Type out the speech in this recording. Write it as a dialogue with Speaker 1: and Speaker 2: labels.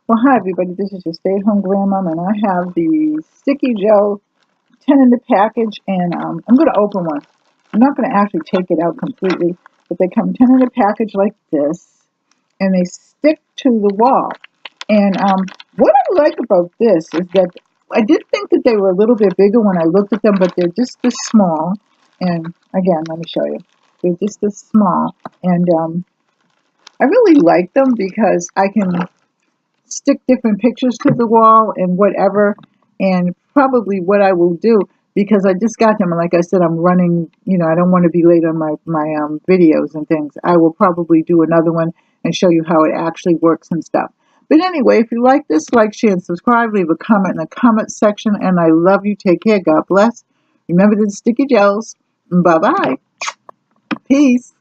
Speaker 1: Well, hi everybody, this is your stay-at-home grandmom, and I have the sticky gel 10 in the package, and I'm going to open one. I'm not going to actually take it out completely, but they come 10 in a package like this, and they stick to the wall. And what I like about this is that I did think that they were a little bit bigger when I looked at them, but they're just this small. And again, let me show you. They're just this small, and I really like them because I can stick different pictures to the wall and whatever, and probably what I will do, because I just got them, and like I said, I'm running, I don't want to be late on my videos and things. I will probably do another one and show you how it actually works and stuff. But anyway, if you like this, like, share, and subscribe. Leave a comment in the comment section, and I love you. Take care. God bless. Remember the sticky gels. Bye-bye. Peace.